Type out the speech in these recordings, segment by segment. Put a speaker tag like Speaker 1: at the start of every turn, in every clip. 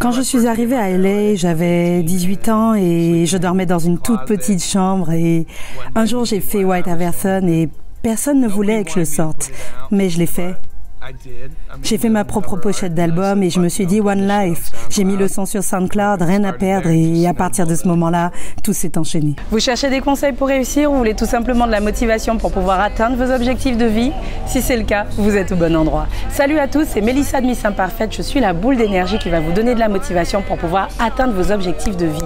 Speaker 1: Quand je suis arrivée à LA, j'avais 18 ans et je dormais dans une toute petite chambre. Et un jour, j'ai fait White Iverson et personne ne voulait que je sorte. Mais je l'ai fait. J'ai fait ma propre pochette d'album et je me suis dit One Life. J'ai mis le son sur SoundCloud, rien à perdre, et à partir de ce moment-là, tout s'est enchaîné. Vous cherchez des conseils pour réussir ou vous voulez tout simplement de la motivation pour pouvoir atteindre vos objectifs de vie? Si c'est le cas, vous êtes au bon endroit. Salut à tous, c'est Mélissa de Miss Imparfaite. Je suis la boule d'énergie qui va vous donner de la motivation pour pouvoir atteindre vos objectifs de vie.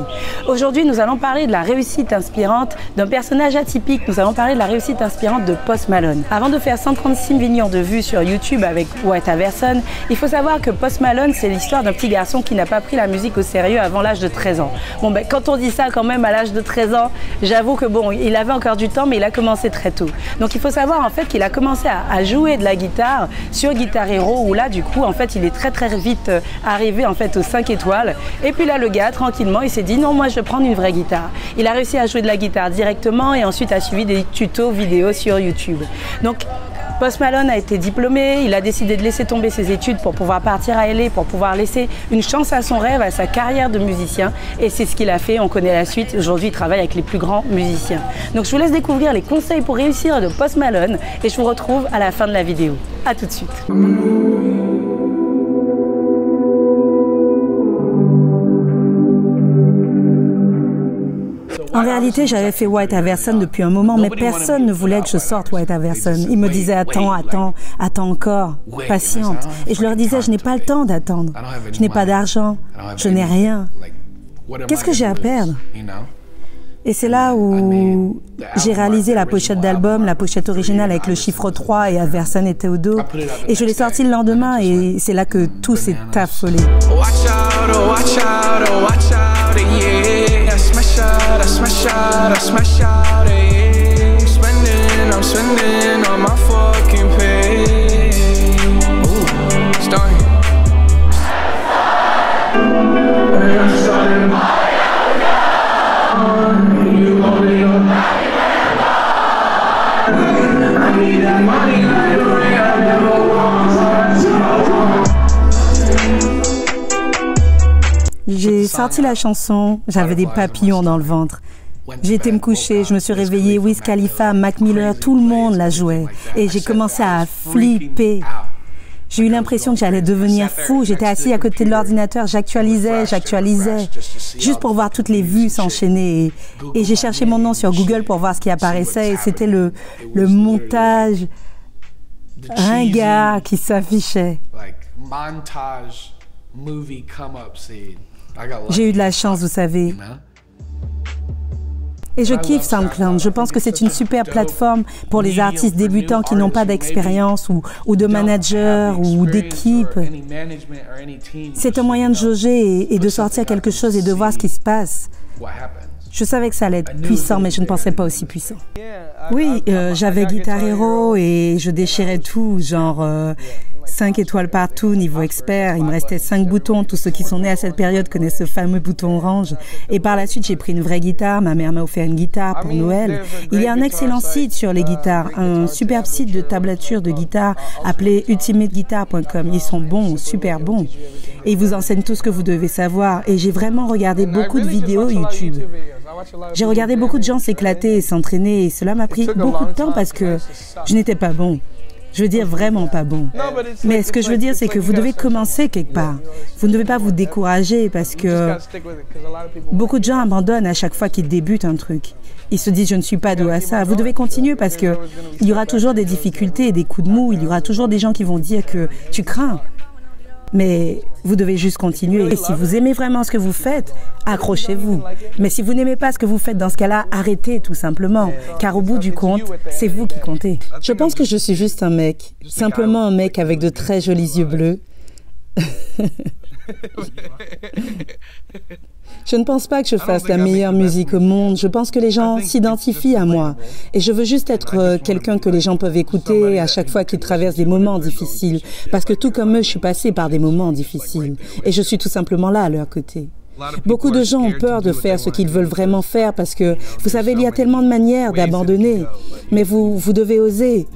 Speaker 1: Aujourd'hui, nous allons parler de la réussite inspirante d'un personnage atypique. Nous allons parler de la réussite inspirante de Post Malone. Avant de faire 136 millions de vues sur YouTube avec White Iverson, il faut savoir que Post Malone, c'est l'histoire d'un petit garçon qui n'a pas pris la musique au sérieux avant l'âge de 13 ans. Bon, ben, quand on dit ça quand même à l'âge de 13 ans, j'avoue que bon, il avait encore du temps, mais il a commencé très tôt. Donc il faut savoir en fait qu'il a commencé à jouer de la guitare sur Guitar Hero, où là du coup en fait il est très vite arrivé en fait aux 5 étoiles. Et puis là le gars tranquillement il s'est dit non, moi je vais prendre une vraie guitare. Il a réussi à jouer de la guitare directement et ensuite a suivi des tutos vidéo sur YouTube. Donc Post Malone a été diplômé, il a décidé de laisser tomber ses études pour pouvoir partir à LA, pour pouvoir laisser une chance à son rêve, à sa carrière de musicien. Et c'est ce qu'il a fait, on connaît la suite. Aujourd'hui, il travaille avec les plus grands musiciens. Donc je vous laisse découvrir les conseils pour réussir de Post Malone et je vous retrouve à la fin de la vidéo. A tout de suite. En réalité, j'avais fait White Iverson depuis un moment, mais personne ne voulait que je sorte White Iverson. Ils me disaient attends encore, patiente. Et je leur disais, je n'ai pas le temps d'attendre. Je n'ai pas d'argent, je n'ai rien. Qu'est-ce que j'ai à perdre? Et c'est là où j'ai réalisé la pochette d'album, la pochette originale avec le chiffre 3 et Iverson était au dos. Et je l'ai sorti le lendemain et c'est là que tout s'est affolé. I smash out, yeah. I'm spending on my fucking pay. Ooh, starting. I need that money like a ring I never want. J'ai sorti la chanson, j'avais des papillons dans le ventre. J'ai été me coucher, je me suis réveillée, Wiz Khalifa, Mac Miller, tout le monde la jouait. Et j'ai commencé à flipper. J'ai eu l'impression que j'allais devenir fou. J'étais assis à côté de l'ordinateur, j'actualisais, juste pour voir toutes les vues s'enchaîner. Et j'ai cherché mon nom sur Google pour voir ce qui apparaissait. Et c'était le montage ringard qui s'affichait. J'ai eu de la chance, vous savez. Et je kiffe SoundCloud. Je pense que c'est une super plateforme pour les artistes débutants qui n'ont pas d'expérience ou de manager ou d'équipe. C'est un moyen de jauger et de sortir quelque chose et de voir ce qui se passe. Je savais que ça allait être puissant, mais je ne pensais pas aussi puissant. Oui, j'avais Guitar Hero et je déchirais tout, genre 5 étoiles partout, niveau expert. Il me restait 5 boutons. Tous ceux qui sont nés à cette période connaissent ce fameux bouton orange. Et par la suite, j'ai pris une vraie guitare. Ma mère m'a offert une guitare pour Noël. Il y a un excellent site sur les guitares, un superbe site de tablature de guitare appelé ultimateguitar.com. Ils sont bons, super bons. Et ils vous enseignent tout ce que vous devez savoir. Et j'ai vraiment regardé beaucoup de vidéos YouTube. J'ai regardé beaucoup de gens s'éclater et s'entraîner. Et cela m'a pris beaucoup de temps parce que je n'étais pas bon. Je veux dire vraiment pas bon. Mais ce que je veux dire, c'est que vous devez commencer quelque part. Vous ne devez pas vous décourager parce que beaucoup de gens abandonnent à chaque fois qu'ils débutent un truc. Ils se disent, je ne suis pas doué à ça. Vous devez continuer parce que il y aura toujours des difficultés et des coups de mou. Il y aura toujours des gens qui vont dire que tu crains. Mais vous devez juste continuer. Et si vous aimez vraiment ce que vous faites, accrochez-vous. Mais si vous n'aimez pas ce que vous faites dans ce cas-là, arrêtez tout simplement. Car au bout du compte, c'est vous qui comptez. Je pense que je suis juste un mec. Simplement un mec avec de très jolis yeux bleus. Je ne pense pas que je fasse la meilleure musique au monde. Je pense que les gens s'identifient à moi. Et je veux juste être quelqu'un que les gens peuvent écouter à chaque fois qu'ils traversent des moments difficiles. Parce que tout comme eux, je suis passée par des moments difficiles. Et je suis tout simplement là à leur côté. Beaucoup de gens ont peur de faire ce qu'ils veulent vraiment faire parce que, vous savez, il y a tellement de manières d'abandonner. Mais vous devez oser.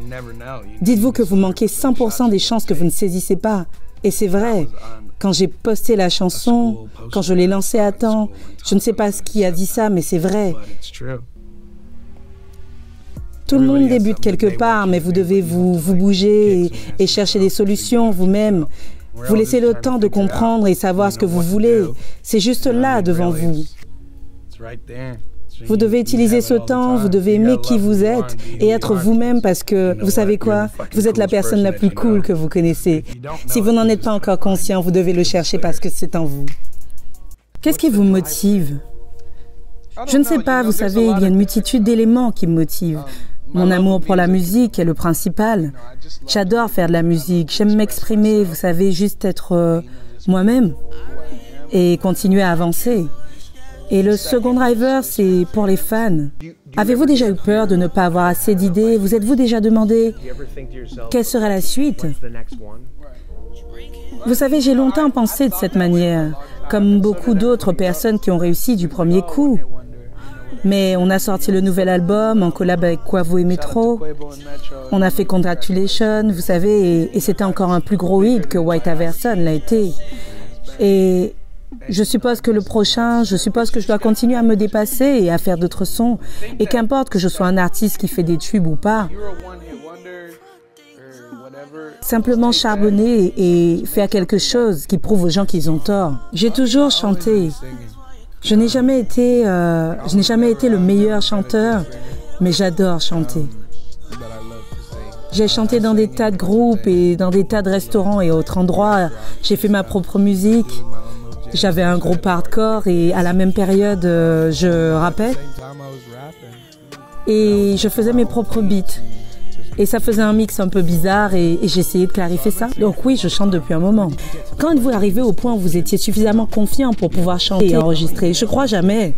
Speaker 1: Dites-vous que vous manquez 100% des chances que vous ne saisissez pas. Et c'est vrai, quand j'ai posté la chanson, quand je l'ai lancée à temps, je ne sais pas qui a dit ça, mais c'est vrai. Tout le monde débute quelque part, mais vous devez vous bouger et chercher des solutions vous-même. Vous laissez le temps de comprendre et savoir ce que vous voulez. C'est juste là devant vous. Vous devez utiliser ce temps, vous devez aimer qui vous êtes et être vous-même parce que, vous savez quoi, vous êtes la personne la plus cool que vous connaissez. Si vous n'en êtes pas encore conscient, vous devez le chercher parce que c'est en vous. Qu'est-ce qui vous motive? Je ne sais pas, vous savez, il y a une multitude d'éléments qui me motivent. Mon amour pour la musique est le principal. J'adore faire de la musique, j'aime m'exprimer, vous savez, juste être moi-même et continuer à avancer. Et le second driver, c'est pour les fans. Avez-vous déjà eu peur de ne pas avoir assez d'idées? Vous êtes-vous déjà demandé quelle serait la suite? Vous savez, j'ai longtemps pensé de cette manière, comme beaucoup d'autres personnes qui ont réussi du premier coup. Mais on a sorti le nouvel album en collab avec Quavo et Metro. On a fait Congratulations, vous savez, et c'était encore un plus gros hit que White Iverson l'a été. Et je suppose que le prochain, je suppose que je dois continuer à me dépasser et à faire d'autres sons. Et qu'importe que je sois un artiste qui fait des tubes ou pas. Simplement charbonner et faire quelque chose qui prouve aux gens qu'ils ont tort. J'ai toujours chanté. Je n'ai jamais été le meilleur chanteur, mais j'adore chanter. J'ai chanté dans des tas de groupes et dans des tas de restaurants et autres endroits. J'ai fait ma propre musique. J'avais un groupe hardcore et à la même période, je rappais. Et je faisais mes propres beats. Et ça faisait un mix un peu bizarre et j'ai essayé de clarifier ça. Donc oui, je chante depuis un moment. Quand êtes-vous arrivé au point où vous étiez suffisamment confiant pour pouvoir chanter et enregistrer? Je crois jamais.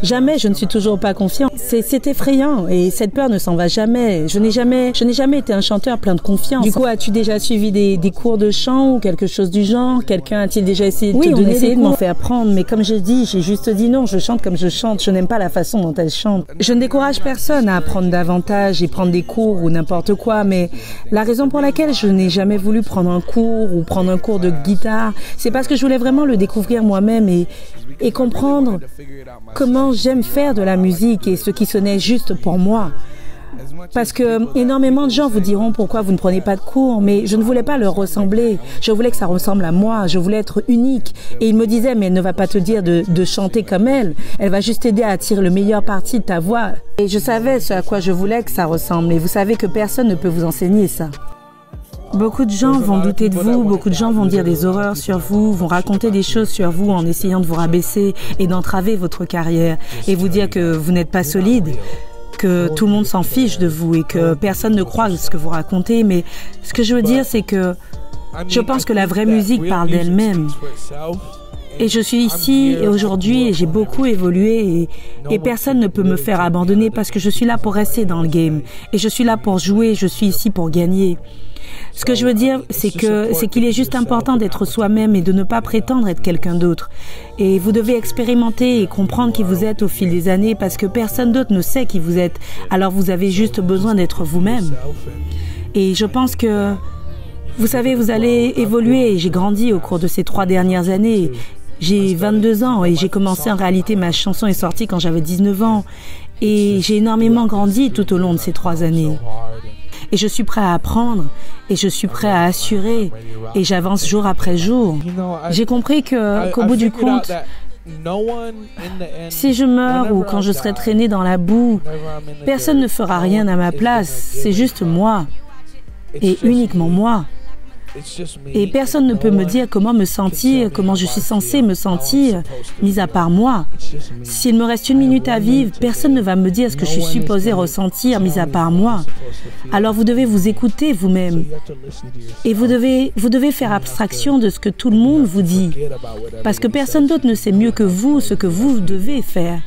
Speaker 1: Jamais, je ne suis toujours pas confiant. C'est effrayant et cette peur ne s'en va jamais. Je n'ai jamais été un chanteur plein de confiance. Du coup, as-tu déjà suivi des cours de chant ou quelque chose du genre? Quelqu'un a-t-il déjà essayé de te donner des cours? De m'en faire prendre, mais comme je dis, j'ai juste dit non, je chante comme je chante. Je n'aime pas la façon dont elle chante. Je ne décourage personne à apprendre davantage et prendre des cours ou n'importe quoi, mais la raison pour laquelle je n'ai jamais voulu prendre un cours ou prendre un cours de guitare, c'est parce que je voulais vraiment le découvrir moi-même et comprendre comment j'aime faire de la musique et ce qui sonnait juste pour moi. Parce que énormément de gens vous diront pourquoi vous ne prenez pas de cours, mais je ne voulais pas leur ressembler. Je voulais que ça ressemble à moi, je voulais être unique. Et ils me disaient, mais elle ne va pas te dire de chanter comme elle va juste t'aider à tirer le meilleur parti de ta voix. Et je savais ce à quoi je voulais que ça ressemble, et vous savez que personne ne peut vous enseigner ça. Beaucoup de gens vont douter de vous, beaucoup de gens vont dire des horreurs sur vous, vont raconter des choses sur vous en essayant de vous rabaisser et d'entraver votre carrière et vous dire que vous n'êtes pas solide, que tout le monde s'en fiche de vous et que personne ne croit ce que vous racontez. Mais ce que je veux dire, c'est que je pense que la vraie musique parle d'elle-même. Et je suis ici et aujourd'hui et j'ai beaucoup évolué et personne ne peut me faire abandonner parce que je suis là pour rester dans le game et je suis là pour jouer, je suis ici pour gagner. Ce que je veux dire, c'est qu'il est juste important d'être soi-même et de ne pas prétendre être quelqu'un d'autre. Et vous devez expérimenter et comprendre qui vous êtes au fil des années parce que personne d'autre ne sait qui vous êtes. Alors vous avez juste besoin d'être vous-même. Et je pense que, vous savez, vous allez évoluer. J'ai grandi au cours de ces 3 dernières années. J'ai 22 ans et j'ai commencé en réalité, ma chanson est sortie quand j'avais 19 ans. Et j'ai énormément grandi tout au long de ces 3 années. Et je suis prêt à apprendre, et je suis prêt à assurer, et j'avance jour après jour. J'ai compris qu'au bout du compte, si je meurs ou quand je serai traîné dans la boue, personne ne fera rien à ma place, c'est juste moi, et uniquement moi. Et personne ne peut me dire comment me sentir, comment je suis censé me sentir, mis à part moi. S'il me reste 1 minute à vivre, personne ne va me dire ce que je suis supposé ressentir, mis à part moi. Alors vous devez vous écouter vous-même. Et vous devez faire abstraction de ce que tout le monde vous dit. Parce que personne d'autre ne sait mieux que vous ce que vous devez faire.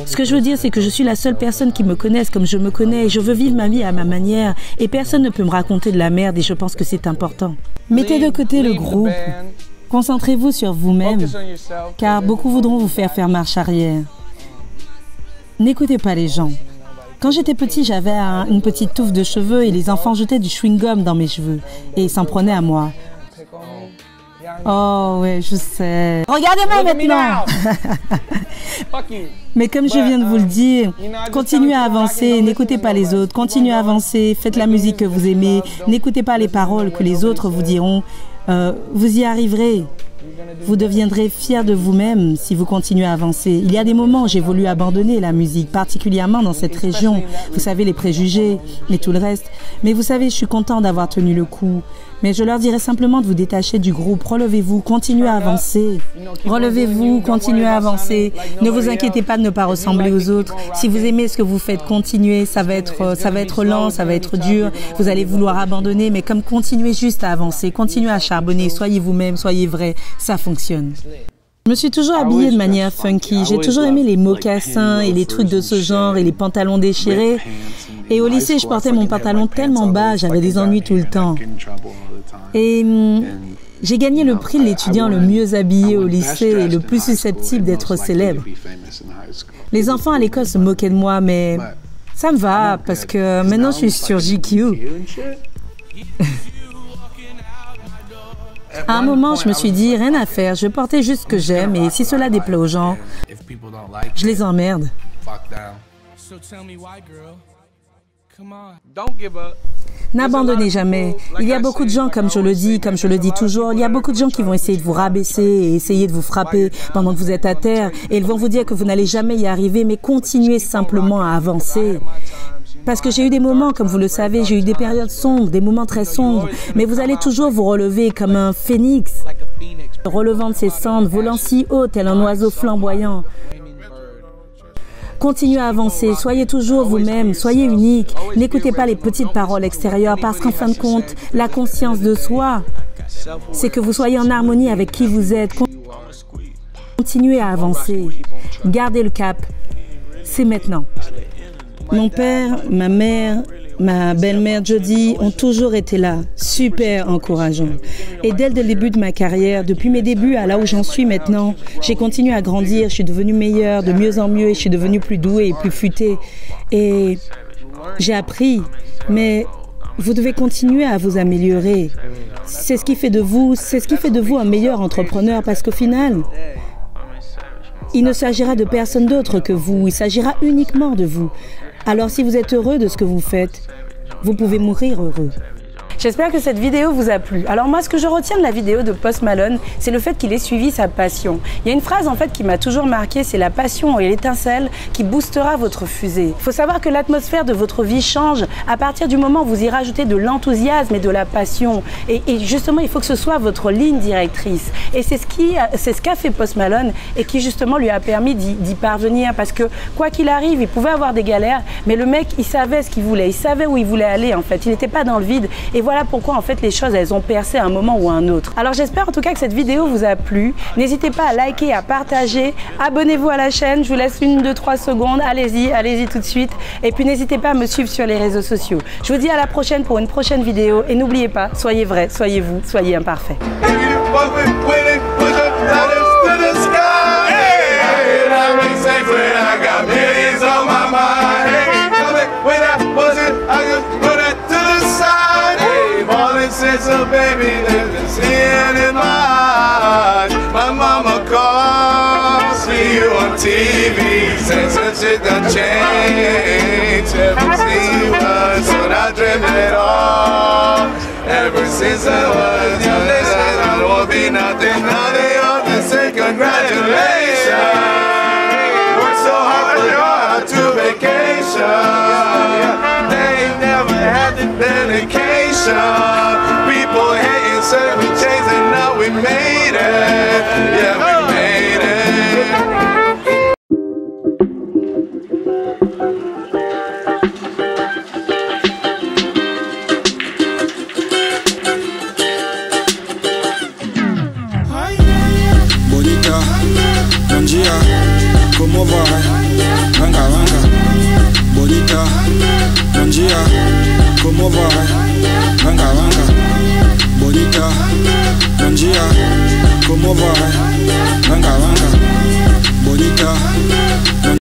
Speaker 1: Ce que je veux dire, c'est que je suis la seule personne qui me connaisse comme je me connais. Je veux vivre ma vie à ma manière et personne ne peut me raconter de la merde et je pense que c'est important. Mettez de côté le groupe. Concentrez-vous sur vous-même, car beaucoup voudront vous faire marche arrière. N'écoutez pas les gens. Quand j'étais petit, j'avais une petite touffe de cheveux et les enfants jetaient du chewing-gum dans mes cheveux et ils s'en prenaient à moi. Oh ouais, je sais. Regardez-moi maintenant. Mais comme je viens de vous le dire, continuez à avancer, n'écoutez pas les autres, continuez à avancer, faites la musique que vous aimez, n'écoutez pas les paroles que les autres vous diront. Vous y arriverez. Vous deviendrez fier de vous-même si vous continuez à avancer. Il y a des moments où j'ai voulu abandonner la musique, particulièrement dans cette région. Vous savez, les préjugés et tout le reste. Mais vous savez, je suis content d'avoir tenu le coup. Mais je leur dirais simplement de vous détacher du groupe. Relevez-vous, continuez à avancer. Relevez-vous, continuez à avancer. Ne vous inquiétez pas de ne pas ressembler aux autres. Si vous aimez ce que vous faites, continuez. Ça va être lent, ça va être dur. Vous allez vouloir abandonner, mais comme continuez juste à avancer, continuez à charbonner. Soyez vous-même, soyez vrai. Ça fonctionne. Je me suis toujours habillée de manière funky. J'ai toujours aimé les mocassins et les trucs de ce genre et les pantalons déchirés. Et au lycée, je portais mon pantalon tellement bas, j'avais des ennuis tout le temps. Et j'ai gagné le prix de l'étudiant le mieux habillé au lycée et le plus susceptible d'être célèbre. Les enfants à l'école se moquaient de moi, mais ça me va parce que maintenant je suis sur GQ. À un moment, je me suis dit, rien à faire, je portais juste ce que j'aime et si cela déplaît aux gens, je les emmerde. N'abandonnez jamais. Il y a beaucoup de gens, comme je le dis toujours, il y a beaucoup de gens qui vont essayer de vous rabaisser et essayer de vous frapper pendant que vous êtes à terre et ils vont vous dire que vous n'allez jamais y arriver, mais continuez simplement à avancer. Parce que j'ai eu des moments, comme vous le savez, j'ai eu des périodes sombres, des moments très sombres, mais vous allez toujours vous relever comme un phénix, relevant de ses cendres, volant si haut tel un oiseau flamboyant. Continuez à avancer, soyez toujours vous-même, soyez unique, n'écoutez pas les petites paroles extérieures parce qu'en fin de compte, la conscience de soi, c'est que vous soyez en harmonie avec qui vous êtes. Continuez à avancer, gardez le cap, c'est maintenant. Mon père, ma mère, ma belle-mère Jodie ont toujours été là, super encourageants. Et dès le début de ma carrière, depuis mes débuts à là où j'en suis maintenant, j'ai continué à grandir, je suis devenue meilleure, de mieux en mieux, et je suis devenue plus douée et plus futée. Et j'ai appris, mais vous devez continuer à vous améliorer. C'est ce qui fait de vous un meilleur entrepreneur parce qu'au final, il ne s'agira de personne d'autre que vous, il s'agira uniquement de vous. Alors si vous êtes heureux de ce que vous faites, vous pouvez mourir heureux. J'espère que cette vidéo vous a plu. Alors moi, ce que je retiens de la vidéo de Post Malone, c'est le fait qu'il ait suivi sa passion. Il y a une phrase en fait qui m'a toujours marqué, c'est la passion et l'étincelle qui boostera votre fusée. Il faut savoir que l'atmosphère de votre vie change à partir du moment où vous y rajoutez de l'enthousiasme et de la passion. Et justement, il faut que ce soit votre ligne directrice. Et c'est ce qu'a fait Post Malone et qui justement lui a permis d'y parvenir. Parce que quoi qu'il arrive, il pouvait avoir des galères, mais le mec, il savait ce qu'il voulait, il savait où il voulait aller en fait. Il n'était pas dans le vide. Et voilà pourquoi en fait les choses elles ont percé à un moment ou à un autre. Alors j'espère en tout cas que cette vidéo vous a plu. N'hésitez pas à liker, à partager, abonnez-vous à la chaîne, je vous laisse 1, 2, 3 secondes, allez-y tout de suite. Et puis n'hésitez pas à me suivre sur les réseaux sociaux. Je vous dis à la prochaine pour une prochaine vidéo et n'oubliez pas, soyez vrai, soyez vous, soyez imparfait.
Speaker 2: So baby, there's a sin in my heart. My mama calls, see you on TV, says that shit done changed. Ever since you was, when I dreamt it all. Ever since I was young, they said I won't be nothing. Now they all just say congratulations. Worked so hard for you to vacation. They ain't never had the dedication. People hating, said we changed and now we made it. Yeah, we made it.
Speaker 3: Bonita, Nanjia, ¿cómo va? Venga, venga. Bonita, Nanjia, ¿cómo va? Venga, venga. Bonita, Nanjia, ¿cómo va? Venga, venga. Bonita.